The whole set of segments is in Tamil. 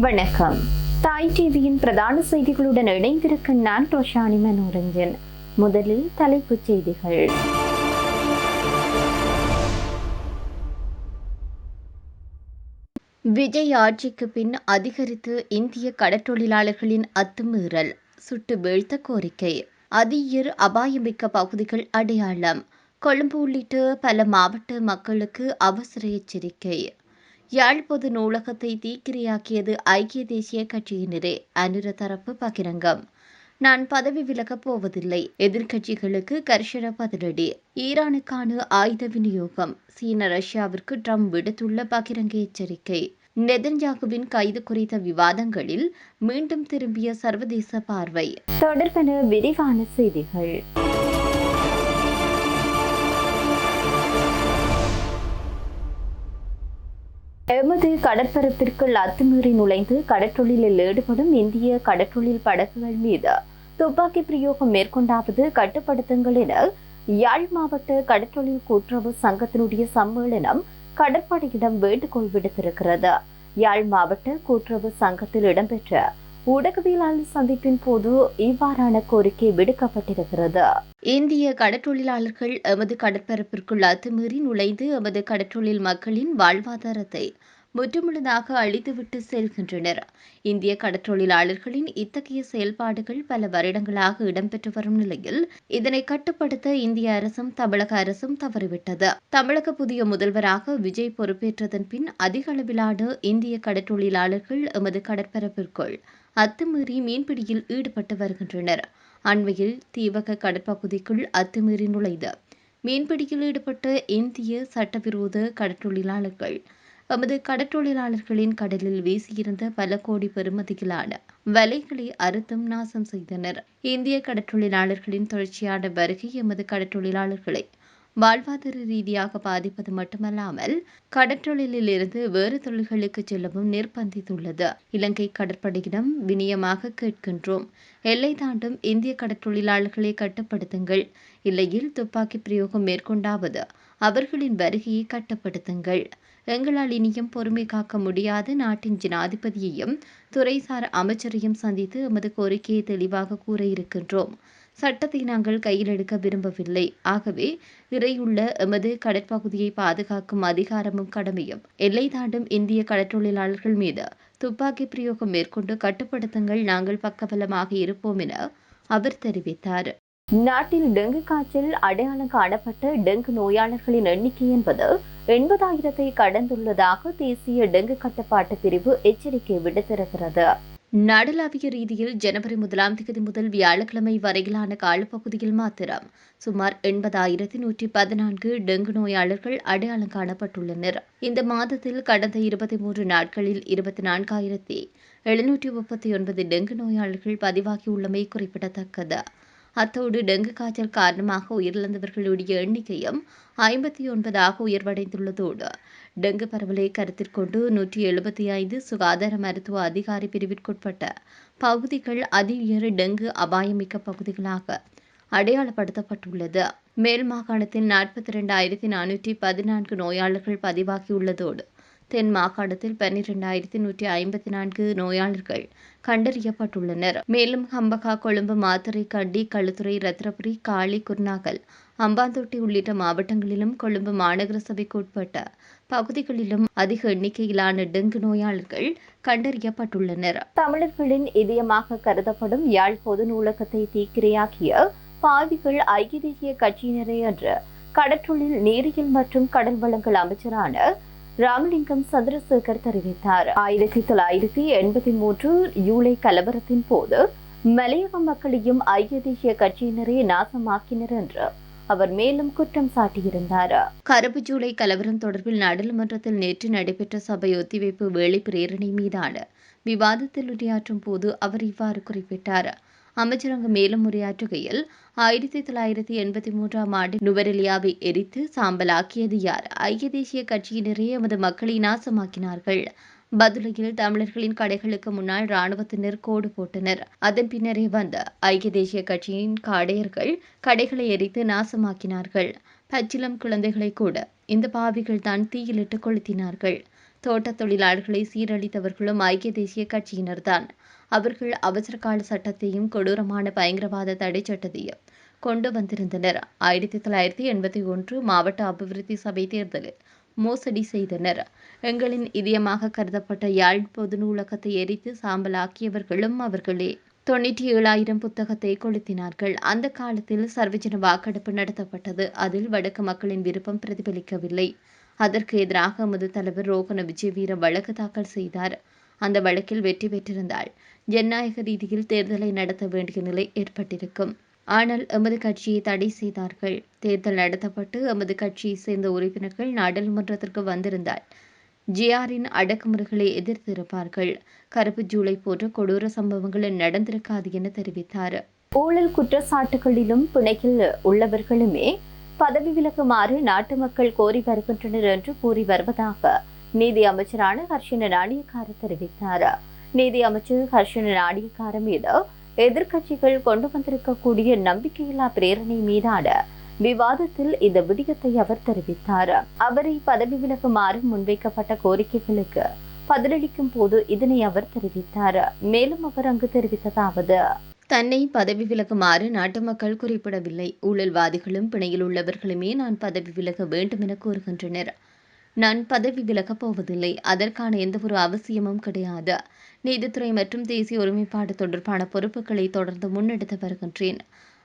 வணக்கம். தாய் டிவியின் பிரதான செய்திகளுடன் இணைந்திருக்கும் நான் ரோஷானி மனோரஞ்சன். முதலில் தலைப்புச் செய்திகள். விஜய் ஆட்சிக்கு பின் அதிகரித்து இந்திய கடற்றொழிலாளர்களின் அத்துமீறல், சுட்டு வீழ்த்த கோரிக்கை. அதியர் அபாயமிக்க பகுதிகள் அடையாளம். கொழும்பு உள்ளிட்ட பல மாவட்ட மக்களுக்கு அவசர எச்சரிக்கை. யாழ் பொது நூலகத்தை தீக்கிரையாக்கியது ஐக்கிய தேசிய கட்சியினரே, அனுர தரப்பு பகிரங்கம். நான் பதவி விலகப் போவதில்லை, எதிர்க்கட்சிகளுக்கு கர்ஷன பதிலடி. ஈரானுக்கான ஆயுத விநியோகம், சீன ரஷ்யாவிற்கு ட்ரம்ப் விடுத்துள்ள பகிரங்க எச்சரிக்கை. நெதன்யாகுவின் கைது குறித்த விவாதங்களில் மீண்டும் திரும்பிய சர்வதேச பார்வை. தொடர்பான விரிவான செய்திகள். எமது கடற்பரப்பிற்குள் அத்துமீறி நுழைந்து கடற்றொழிலில் ஈடுபடும் இந்திய கடற்றொழில் படகுகள் மீது துப்பாக்கி பிரயோகம் மேற்கொண்டாவது கட்டுப்படுத்துங்கள் என யாழ் மாவட்ட கடற்றொழில் கூட்டுறவு சங்கத்தினுடைய சம்மேளனம் கடற்படையிடம் வேண்டுகோள் விடுத்திருக்கிறது. யாழ் மாவட்ட கூட்டுறவு சங்கத்தில் இடம்பெற்ற ஊடகவியலாளர் சந்திப்பின் போது இவ்வாறான கோரிக்கை விடுக்கப்பட்டிருக்கிறது. இந்திய கடற்றொழிலாளர்கள் எமது கடற்பரப்பிற்குள் அத்துமீறி நுழைந்து எமது கடற்றொழில் மக்களின் வாழ்வாதாரத்தை முற்றுமுழுதாக அழித்துவிட்டு செல்கின்றனர். இந்திய கடற்றொழிலாளர்களின் இத்தகைய செயல்பாடுகள் பல வருடங்களாக இடம்பெற்று வரும் நிலையில் இதனை கட்டுப்படுத்த இந்திய அரசும் தமிழக அரசும் தவறிவிட்டது. தமிழக புதிய முதல்வராக விஜய் பொறுப்பேற்றதன் பின் அதிக அளவிலான இந்திய கடற்றொழிலாளர்கள் எமது கடற்பரப்பிற்குள் அத்துமீறி மீன்பிடியில் ஈடுபட்டு வருகின்றனர். அண்மையில் தீவக கடற்பகுதிக்குள் அத்துமீறி நுழைந்து மீன்பிடியில் ஈடுபட்ட இந்திய சட்டவிரோத கடற்றொழிலாளர்கள் எமது கடற்றொழிலாளர்களின் கடலில் வீசியிருந்த பல கோடி பெறுமதியிலான வலைகளை அறுத்தும் நாசம் செய்தனர். இந்திய கடற்றொழிலாளர்களின் தொடர்ச்சியான வருகை எமது கடற்றொழிலாளர்களை வாழ்வாதார ரீதியாக பாதிப்பது மட்டுமல்லாமல் கடற்றொழிலில் இருந்து வேறு தொழில்களுக்கு செல்லவும் நிர்பந்தித்துள்ளது. இலங்கை கடற்படையிடம் வினியமாக கேட்கின்றோம், எல்லை தாண்டும் இந்திய கடற்றொழிலாளர்களை கட்டுப்படுத்துங்கள், இல்லையில் துப்பாக்கி பிரயோகம் மேற்கொண்டாவது அவர்களின் வருகையை கட்டுப்படுத்துங்கள். எங்களால் இனியும் பொறுமை காக்க முடியாது. நாட்டின் ஜனாதிபதியையும் துறைசார் அமைச்சரையும் சந்தித்து எமது கோரிக்கையை தெளிவாக கூற இருக்கின்றோம். சட்டத்தை நாங்கள் கையில் எடுக்க விரும்பவில்லை. ஆகவே இறையுள்ள எமது கடற்பகுதியை பாதுகாக்கும் அதிகாரமும் கடமையும் எல்லை தாண்டும் இந்திய கடற்றொழிலாளர்கள் மீது துப்பாக்கி பிரயோகம் மேற்கொண்டு கட்டுப்படுத்துங்கள். நாங்கள் பக்கபலமாக இருப்போம் என அவர் தெரிவித்தார். நாட்டில் டெங்கு காய்ச்சல் அடையாளம் காணப்பட்ட டெங்கு நோயாளர்களின் எண்ணிக்கை என்பது 80,000-ஐ கடந்துள்ளதாக தேசிய டெங்கு கட்டுப்பாட்டு பிரிவு எச்சரிக்கை விடுத்திருக்கிறது. நாடளாவிய ரீதியில் ஜனவரி 1 முதல் வியாழக்கிழமை வரையிலான காலப்பகுதியில் மாத்திரம் சுமார் 80,114 டெங்கு நோயாளர்கள் அடையாளம் காணப்பட்டுள்ளனர். இந்த மாதத்தில் கடந்த 23 நாட்களில் 24,739 டெங்கு நோயாளர்கள் பதிவாகியுள்ளமை குறிப்பிடத்தக்கது. அத்தோடு டெங்கு காய்ச்சல் காரணமாக உயிரிழந்தவர்களுடைய எண்ணிக்கையும் 59 உயர்வடைந்துள்ளதோடு டெங்கு பரவலை கருத்தில் கொண்டு 175 சுகாதார மருத்துவ அதிகாரி பிரிவிற்குட்பட்ட பகுதிகள் அதிஉயர் டெங்கு அபாயமிக்க பகுதிகளாக அடையாளப்படுத்தப்பட்டுள்ளது. மேல் மாகாணத்தில் 42,414 நோயாளர்கள் பதிவாகியுள்ளதோடு தென் மாகாணத்தில் 12,154 நோயாளர்கள் கண்டறியப்பட்டுள்ளனர். மேலும் ஹம்பகா, கொழும்பு, மாத்தறை, கண்டி, களுத்துறை, ரத்தினபுரி, காலி, குர்நாகல், அம்பாந்தோட்டை உள்ளிட்ட மாவட்டங்களிலும் கொழும்பு மாநகர சபைக்கு உட்பட்ட பகுதிகளிலும் அதிக எண்ணிக்கையிலான டெங்கு நோயாளர்கள் கண்டறியப்பட்டுள்ளனர். தமிழர்களின் இதயமாக கருதப்படும் யாழ் பொது நூலகத்தை தீக்கிரையாக்கிய பாவிகள் ஐக்கிய தேசிய கட்சியினரே என்று கடற்றொழில், நீரியல் மற்றும் கடல் வளங்கள் அமைச்சரான ராமலிங்கம் சந்திரசேகர் தெரிவித்தார். 1983 ஜூலை கலவரத்தின் போது மலையக மக்களையும் ஐக்கிய தேசிய கட்சியினரே நாசமாக்கினர் என்று அவர் மேலும் குற்றம் சாட்டியிருந்தார். கருப்பு ஜூலை கலவரம் தொடர்பில் நாடாளுமன்றத்தில் நேற்று நடைபெற்ற சபை ஒத்திவைப்பு வேளை பிரேரணை மீதான விவாதத்தில் உரையாற்றும் போது அவர் இவ்வாறு குறிப்பிட்டார். அமைச்சர் அங்கு மேலும் உரையாற்றுகையில் 1983 ஆண்டு நுவரெலியாவை எரித்து சாம்பலாக்கியது யார்? ஐக்கிய தேசிய கட்சியினரே எமது மக்களை நாசமாக்கினார்கள். பதுளையில் தமிழர்களின் கடைகளுக்கு முன்னால் இராணுவத்தினர் கோடு போட்டனர். அதன் பின்னரே வந்த ஐக்கிய தேசிய கட்சியின் காடையர்கள் கடைகளை எரித்து நாசமாக்கினார்கள். பச்சிலம் குழந்தைகளை கூட இந்த பாவிகள் தான் தீயிலிட்டு கொளுத்தினார்கள். தோட்ட தொழிலாளர்களை சீரழித்தவர்களும் ஐக்கிய தேசிய கட்சியினர்தான். அவர்கள் அவசரகால சட்டத்தையும் கொடூரமான பயங்கரவாத தடை சட்டத்தையும் கொண்டு வந்திருந்தனர். 1981 மாவட்ட அபிவிருத்தி சபை தேர்தலில் மோசடி செய்தனர். எங்களின் இதயமாக கருதப்பட்ட யாழ் பொது நூலகத்தை எரித்து சாம்பலாக்கியவர்களும் அவர்களே. 97,000 புத்தகத்தை கொளுத்தினார்கள். அந்த காலத்தில் சர்வஜன வாக்கெடுப்பு நடத்தப்பட்டது. அதில் வடக்கு மக்களின் விருப்பம் பிரதிபலிக்கவில்லை. அதற்கு எதிராக எமது தலைவர் ரோகண விஜயவீர வழக்கு தாக்கல் செய்தார். அந்த வழக்கில் வெற்றி பெற்றிருந்தால் ஜனநாயக ரீதியில் தேர்தலை நடத்த வேண்டிய நிலை ஏற்பட்டிருக்கும். ஆனால் எமது கட்சியை தடை செய்தார்கள். தேர்தல் நடத்தப்பட்டு எமது கட்சியை சேர்ந்த உறுப்பினர்கள் நாடாளுமன்றத்திற்கு வந்திருந்தால் ஜிஆரின் அடக்குமுறைகளை எதிர்த்திருப்பார்கள். கருப்பு ஜூலை போன்ற கொடூர சம்பவங்கள் நடந்திருக்காது என தெரிவித்தார். ஊழல் குற்றச்சாட்டுகளிலும் பிணையில் உள்ளவர்களுமே பதவி விலகுமாறு நாட்டு மக்கள் கோரி வருகின்றனர் என்று கூறி வருவதாக நீதி அமைச்சரான ஹர்ஷன நாணயக்கார தெரிவித்தார். நீதி அமைச்சர் ஹர்ஷன நாணயக்கார மீது எதிர்க்கட்சிகள் கொண்டு வந்திருக்கக்கூடிய நம்பிக்கையில்லா பிரேரணை மீதான விவாதத்தில் இந்த விடயத்தை அவர் தெரிவித்தார். அவரை பதவி விலகுமாறு முன்வைக்கப்பட்ட கோரிக்கைகளுக்கு பதிலளிக்கும் போது இதனை அவர் தெரிவித்தார். மேலும் அவர் அங்கு தெரிவித்ததாவது: தன்னை பதவி விலகுமாறு நாட்டு மக்கள் குறிப்பிடவில்லை. ஊழல்வாதிகளும் பிணையில் உள்ளவர்களுமே நான் பதவி விலக வேண்டும் என கூறுகின்றனர். நான் பதவி விலகப் போவதில்லை. அதற்கான எந்தவொரு அவசியமும் கிடையாது. நீதித்துறை மற்றும் தேசிய ஒருமைப்பாடு தொடர்பான பொறுப்புகளை தொடர்ந்து முன்னெடுத்து வருகின்றேன்.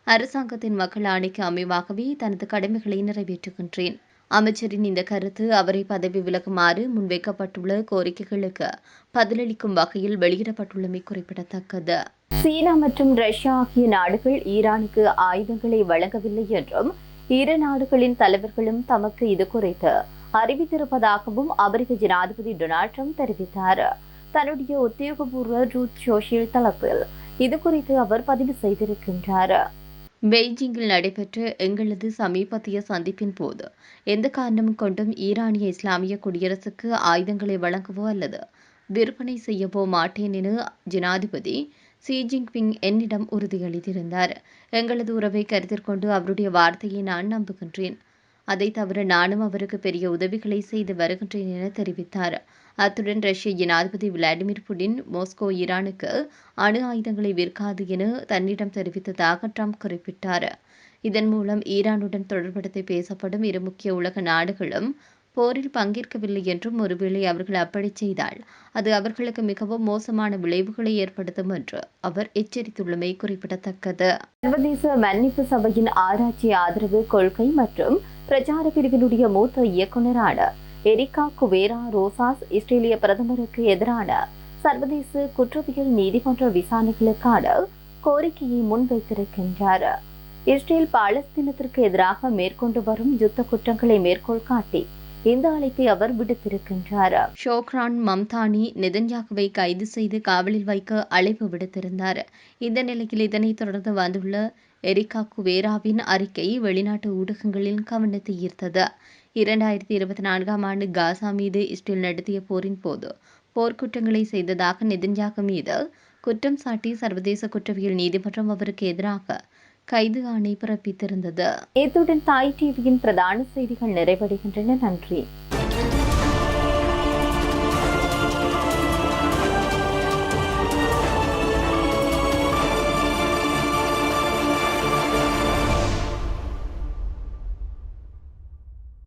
அரசாங்கத்தின் மக்கள் ஆணைக்கு அமைவாகவே தனது கடமைகளை நிறைவேற்றுகின்றேன். அமைச்சரின் இந்த கருத்து அவரை பதவி விலகுமாறு முன்வைக்கப்பட்டுள்ள கோரிக்கைகளுக்கு பதிலளிக்கும் வகையில் வெளியிடப்பட்டுள்ளமை குறிப்பிடத்தக்கது. சீனா மற்றும் ரஷ்யா ஆகிய நாடுகள் ஈரானுக்கு ஆயுதங்களை வழங்கவில்லை என்றும் இரு நாடுகளின் தலைவர்களும் தமக்கு இது குறித்து அறிவித்திருப்பதாகவும் அமெரிக்க ஜனாதிபதி டொனால்ட் ட்ரம்ப் தெரிவித்தார். தன்னுடைய உத்தியோகபூர்வ ட்ரூத் சோஷியல் தளத்தில் இது குறித்து அவர் பதிவு செய்திருக்கின்றார். பெய்ஜிங்கில் நடைபெற்ற எங்களது சமீபத்திய சந்திப்பின் போது எந்த காரணமும் கொண்டும் ஈரானிய இஸ்லாமிய குடியரசுக்கு ஆயுதங்களை வழங்கவோ அல்லது விற்பனை செய்யவோ மாட்டேன் என ஜனாதிபதி ஷி ஜின்பிங் என்னிடம் உறுதியளித்திருந்தார். எங்களது உறவை கருத்தில் கொண்டு அவருடைய வார்த்தையை நான் நம்புகின்றேன். அதை தவிர நானும் அவருக்கு பெரிய உதவிகளை செய்து வருகின்றேன் என தெரிவித்தார். அத்துடன் ரஷ்ய ஜனாதிபதி விளாடிமிர் புடின் மாஸ்கோ ஈரானுக்கு அணு ஆயுதங்களை விற்காது என தன்னிடம் தெரிவித்ததாக ட்ரம்ப் குறிப்பிட்டார். இதன் மூலம் ஈரானுடன் தொடர்படுத்தி பேசப்படும் இரு முக்கிய உலக நாடுகளும் போரில் பங்கேற்கவில்லை என்றும் ஒருவேளை அவர்கள் அப்படி செய்தால் அது அவர்களுக்கு மிகவும் மோசமான விளைவுகளை ஏற்படுத்தும் என்று அவர் எச்சரித்துள்ளமை குறிப்பிடத்தக்கது. சர்வதேச மன்னிப்பு சபையின் ஆராய்ச்சி ஆதரவு கொள்கை மற்றும் பிரச்சார பிரிவினுடைய மூத்த இயக்குநரான எரிகா குவேரா ரோசாஸ் இஸ்ரேலிய பிரதமருக்கு எதிரான சர்வதேச குற்றவியல் நீதிமன்ற விசாரணைகளுக்கான கோரிக்கையை முன்வைத்திருக்கின்றார். இஸ்ரேல் பாலஸ்தீனத்திற்கு எதிராக மேற்கொண்டு வரும் யுத்த குற்றங்களை மேற்கோள் காட்டி இந்த அழைப்பை அவர் விடுத்திருக்கின்றார். ஷோக்ரான் மம்தானி நெதன்யாகுவை கைது செய்து காவலில் வைக்க அழைப்பு விடுத்திருந்தார். இந்த நிலையில் இதனைத் தொடர்ந்து வந்துள்ள எரிகா குவேராவின் அறிக்கை வெளிநாட்டு ஊடகங்களின் கவனத்தை ஈர்த்தது. 2024ஆம் ஆண்டு காசா மீது இஸ்ரேல் நடத்திய போரின் போது போர்க்குற்றங்களை செய்ததாக நெதன்யாகு மீது குற்றம் சாட்டி சர்வதேச குற்றவியல் நீதிமன்றம் அவருக்கு எதிராக கைது ஆணை பிறப்பித்திருந்தது. இத்துடன் தாய் டிவியின் பிரதான செய்திகள் நிறைவடைகின்றன. நன்றி.